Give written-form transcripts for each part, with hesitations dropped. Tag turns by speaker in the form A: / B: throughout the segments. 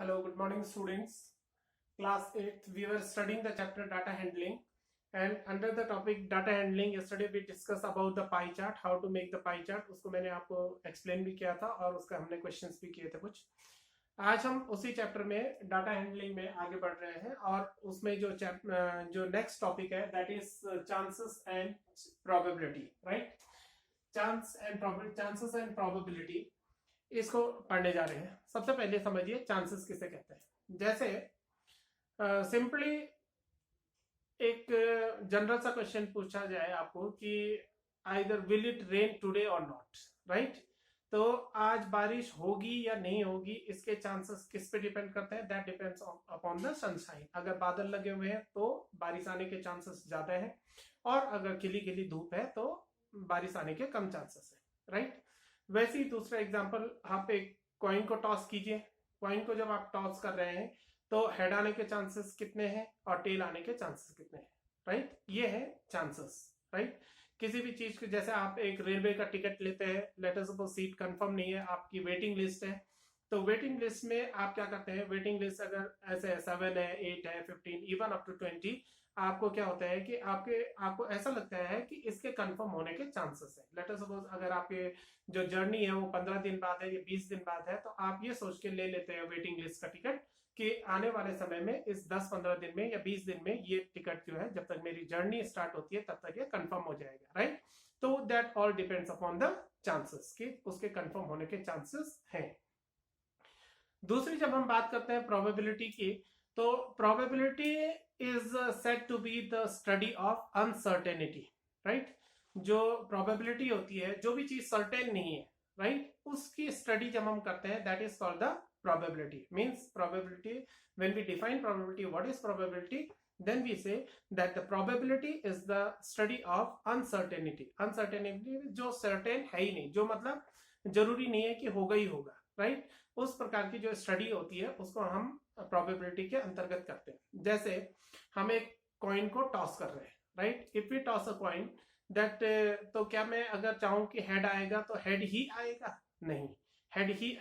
A: Hello, good morning students. Class 8th, we were studying the chapter data handling, and under the topic data handling yesterday we discussed about the pie chart, how to make the pie chart. उसको मैंने आपको explain भी किया था और उसका हमने questions भी किए थे कुछ. आज हम उसी चैप्टर में डाटा हैंडलिंग में आगे बढ़ रहे हैं और उसमें जो नेक्स्ट टॉपिक है that is chances and probability, right. Chances and probability इसको पढ़ने जा रहे हैं. सबसे पहले समझिए चांसेस किसे कहते हैं. जैसे सिंपली एक जनरल सा क्वेश्चन पूछा जाए आपको कि either will it rain today और नॉट, राइट. तो आज बारिश होगी या नहीं होगी, इसके चांसेस किस पे डिपेंड करते हैं? That depends upon the sunshine. अगर बादल लगे हुए हैं तो बारिश आने के चांसेस ज्यादा है, और अगर खिली खिली धूप है तो बारिश आने के कम चांसेस है, राइट. वैसे ही दूसरा एग्जांपल, आप एक कॉइन को टॉस कीजिए. कॉइन को जब आप टॉस कर रहे हैं तो हेड आने के चांसेस कितने हैं और टेल आने के चांसेस कितने हैं, राइट. ये है चांसेस, राइट. किसी भी चीज के, जैसे आप एक रेलवे का टिकट लेते हैं, let us suppose seat confirm नहीं है, आपकी वेटिंग लिस्ट है. तो वेटिंग लिस्ट में आप क्या करते हैं, वेटिंग लिस्ट अगर ऐसे 7 है, 8 है, 15, इवन अप टू 20, आपको क्या होता है कि आपको ऐसा लगता है कि इसके कंफर्म होने के चांसेस है. लेट अस सपोज अगर आपके जो जर्नी है वो 15 दिन बाद है या 20 दिन बाद है, तो आप ये सोच के ले लेते हैं वेटिंग लिस्ट का टिकट कि आने वाले समय में इस 10-15 दिन में या 20 दिन में ये टिकट जो है, जब तक मेरी जर्नी स्टार्ट होती है तब तक ये कंफर्म हो जाएगा, राइट. तो that all depends upon the chances कि उसके कंफर्म होने के चांसेस हैं. दूसरी जब हम बात करते हैं प्रोबेबिलिटी की, तो probability is said to be the study of uncertainty, right. जो प्रोबेबिलिटी होती है, जो भी चीज सर्टेन नहीं है, राइट, उसकी स्टडी जब हम करते हैं that is called the probability. Means probability, when we define probability, what is probability? Then we say that the probability is the study of uncertainty. Uncertainty जो certain है ही नहीं, जो मतलब जरूरी नहीं है कि होगा ही होगा, राइट. उस प्रकार की जो स्टडी होती है उसको हम probability के अंतर्गत करते हैं. जैसे हम एक कॉइन को टॉस कर रहे हैं, right. If we toss a coin that, तो क्या मैं अगर चाहूं कि हेड आएगा तो हेड ही आएगा? नहीं, हेड ही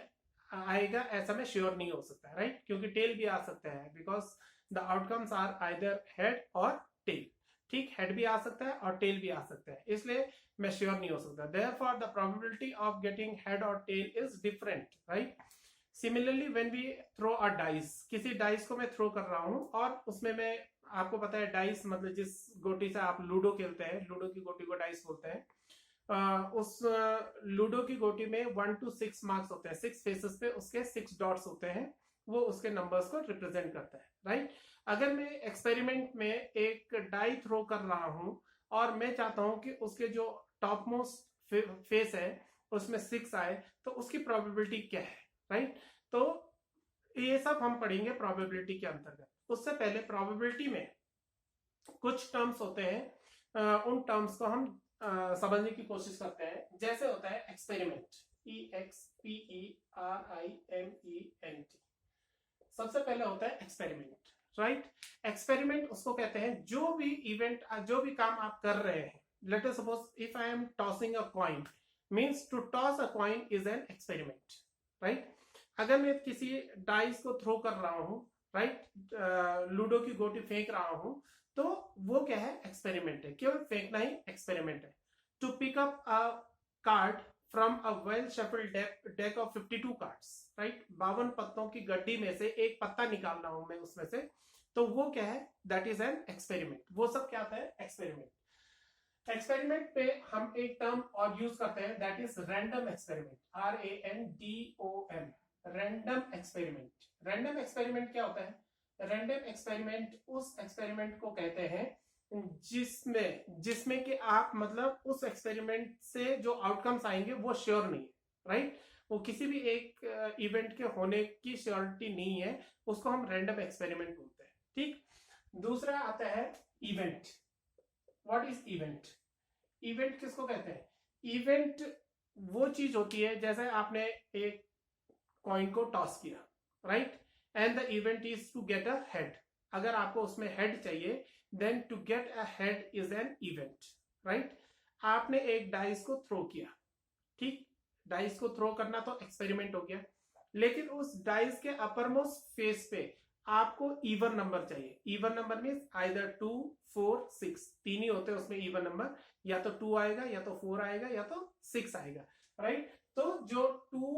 A: आएगा ऐसा में श्योर नहीं हो सकता, राइट. क्योंकि टेल भी आ सकता है, because the outcomes are either head और टेल. ठीक, हेड भी आ सकता है और टेल भी आ सकता है, इसलिए मैं श्योर नहीं हो सकता. Therefore the probability of getting head और tail is different, right. Similarly when we throw a dice, किसी डाइस को मैं थ्रो कर रहा हूं और उसमें मैं, आपको पता है डाइस मतलब जिस गोटी से आप लूडो खेलते हैं, लूडो की गोटी को डाइस बोलते हैं. उस लूडो की गोटी में 1 to 6 मार्क्स होते हैं, 6 फेसेस पे उसके 6 डॉट्स होते हैं, वो उसके नंबर्स को रिप्रेजेंट करता है, राइट. अगर मैं एक्सपेरिमेंट में एक डाई थ्रो कर रहा हूं और मैं चाहता हूं कि उसके जो टॉप मोस्ट फेस है उसमें 6 आए, तो उसकी प्रोबेबिलिटी क्या है, राइट. तो ये सब हम पढ़ेंगे प्रोबेबिलिटी के अंतर्गत. उससे पहले प्रोबेबिलिटी में कुछ टर्म्स होते हैं, उन टर्म्स को हम समझने की कोशिश करते हैं. जैसे होता है एक्सपेरिमेंट, EXPERIMENT. सबसे पहले होता है एक्सपेरिमेंट, राइट. एक्सपेरिमेंट उसको कहते हैं जो भी इवेंट, जो भी काम आप कर रहे हैं. Let us suppose if I am tossing a coin, means to toss a coin is an experiment, right. अगर मैं किसी डाइस को थ्रो कर रहा हूं, राइट, लूडो की गोटी फेंक रहा हूं, तो वो क्या है? एक्सपेरिमेंट है. केवल फेंकना ही एक्सपेरिमेंट है. To pick up a card from a well shuffled deck of 52 cards, right. 52 पत्तों की गड्डी में से एक पत्ता निकालना हूं मैं उसमें से, तो वो क्या है? That is an experiment. वो सब क्या आता है? एक्सपेरिमेंट. एक्सपेरिमेंट पे हम एक टर्म और यूज करते हैं that is random experiment, RANDOM, random experiment. Random experiment क्या होता है? रैंडम एक्सपेरिमेंट उस एक्सपेरिमेंट को कहते हैं जिसमें कि आप मतलब उस एक्सपेरिमेंट से जो आउटकम्स आएंगे वो श्योर नहीं है, राइट. वो किसी भी एक इवेंट के होने की श्योरिटी नहीं है, उसको हम रैंडम एक्सपेरिमेंट बोलते हैं, ठीक. दूसरा आता है event. What is event? Event किसको कहते हैं? इवेंट वो चीज होती है, जैसे आपने एक कॉइन को टॉस किया, right, and the event is to get a head. अगर आपको उसमें हेड चाहिए, then to get a head is an event, right. आपने एक डाइस को थ्रो किया, ठीक. डाइस को थ्रो करना तो एक्सपेरिमेंट हो गया. लेकिन उस डाइस के अपर मोस्ट फेस पे आपको इवन नंबर चाहिए। इवन नंबर मीन्स आइदर 2, 4, 6, तीन ही होते हैं उसमें इवन नंबर, या तो 2 आएगा, या तो 4 आएगा, या तो 6 आएगा, राइट। तो जो 2,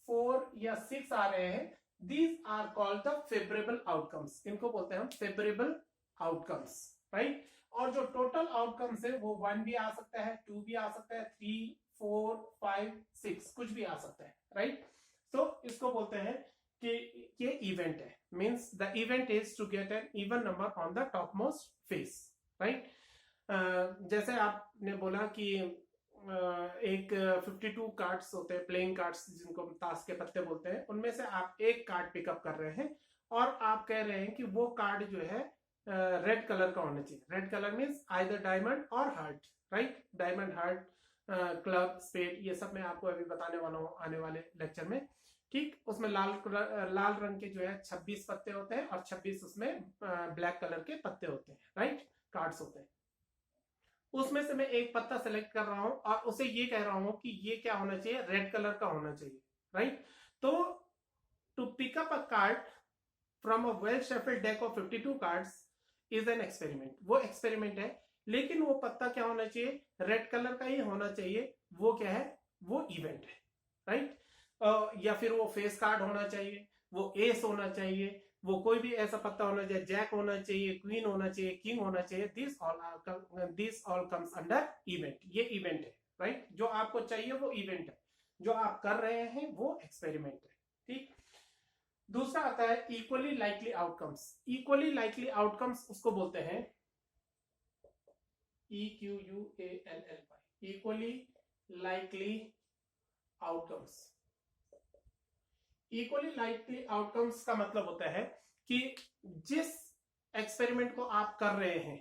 A: 4 या 6 आ रहे हैं, these are called the favourable outcomes, इनको बोलते हैं हम फेवरेबल आउटकम्स, राइट। और जो टोटल आउटकम्स है वो 1 भी आ सकता है, 2 भी आ सकता है, 3, 4, 5, 6 कुछ भी आ सकता है, राइट। तो इसको बोलते हैं कि ये इवेंट है, means the event is to get an even number on the top most face, right. जैसे आपने बोला कि एक 52 कार्ड्स होते हैं, प्लेइंग कार्ड्स जिनको ताश के पत्ते बोलते हैं, उनमें से आप एक कार्ड पिकअप कर रहे हैं और आप कह रहे हैं कि वो कार्ड जो है रेड कलर का होना चाहिए। Red colour means either diamond और heart, right. Diamond, heart, club, spade, ये सब मैं आपको अभी बताने वाला हूँ आने वाले लेक्चर में, ठीक। उसमें लाल रंग के जो है 26 पत्ते होते हैं और 26 उसमें ब्लैक कलर के पत्ते होते हैं, राइट, कार्ड्स होते हैं। उसमें से मैं एक पत्ता सेलेक्ट कर रहा हूं और उसे ये कह रहा हूं कि ये क्या होना चाहिए, रेड कलर का होना चाहिए, राइट। तो to pick up a card from a well shuffled deck of 52 cards is an experiment. वो एक्सपेरिमेंट है, लेकिन वो पत्ता क्या होना चाहिए, रेड कलर का ही होना चाहिए। वो क्या है, वो इवेंट है, राइट। या फिर वो फेस कार्ड होना चाहिए, वो एस होना चाहिए, वो कोई भी ऐसा पत्ता होना चाहिए, जैक होना चाहिए, क्वीन होना चाहिए, किंग होना चाहिए, this all comes under event. ये इवेंट है, राइट। जो आपको चाहिए वो इवेंट है, जो आप कर रहे हैं वो एक्सपेरिमेंट है, ठीक। दूसरा आता है equally likely outcomes. Equally likely outcomes उसको बोलते हैं EQUALLY, equally likely outcomes. Equally likely outcomes का मतलब होता है कि जिस एक्सपेरिमेंट को आप कर रहे हैं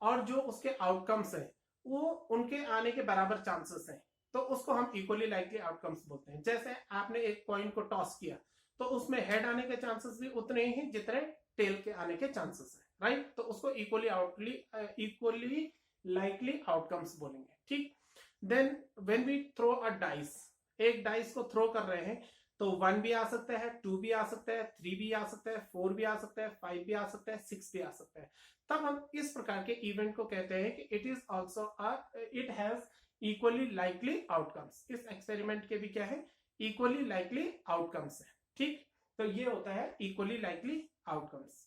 A: और जो उसके आउटकम्स हैं वो उनके आने के बराबर चांसेस हैं, तो उसको हम इक्वली लाइकली आउटकम्स बोलते हैं। जैसे आपने एक कॉइन को टॉस किया तो उसमें हेड आने के चांसेस भी उतने ही हैं जितने टेल के आने के चांसेस हैं, राइट। तो उसको इक्वली लाइकली आउटकम्स बोलेंगे, ठीक। Then when we throw a dice, एक डाइस को थ्रो कर रहे हैं तो 1 भी आ सकता है, 2 भी आ सकता है, 3 भी आ सकता है, 4 भी आ सकता है, 5 भी आ सकता है, 6 भी आ सकता है। तब हम इस प्रकार के इवेंट को कहते हैं कि it is also it has equally likely outcomes. इस एक्सपेरिमेंट के भी क्या है, इक्वली लाइकली आउटकम्स है, ठीक। तो ये होता है equally likely outcomes.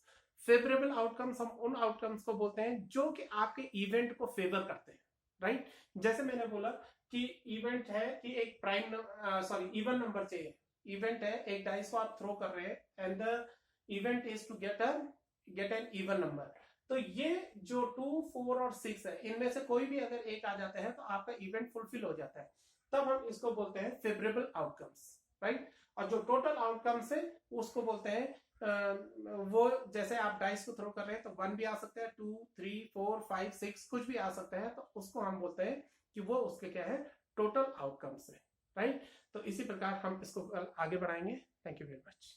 A: Favourable outcomes हम उन आउटकम्स को बोलते हैं जो कि आपके इवेंट को फेवर करते हैं, राइट। जैसे मैंने बोला कि इवेंट है कि एक इवन नंबर चाहिए। इवेंट है, एक डाइस को आप थ्रो कर रहे हैं and the event is to get an even number. तो ये जो 2, 4 और 6 है, इनमें से कोई भी अगर एक आ जाता है तो आपका इवेंट फुलफिल हो जाता है। तब हम इसको बोलते हैं फेवरेबल आउटकम्स, राइट। और जो टोटल आउटकम्स है उसको बोलते हैं वो जैसे आप डाइस को थ्रो कर रहे हैं तो 1 भी आ सकता है, 2, 3, 4, 5, 6 कुछ भी आ सकता है, तो उसको हम बोलते हैं कि वो उसके क्या है, टोटल आउटकम्स है, राइट। तो इसी प्रकार हम इसको आगे बढ़ाएंगे। Thank you very much.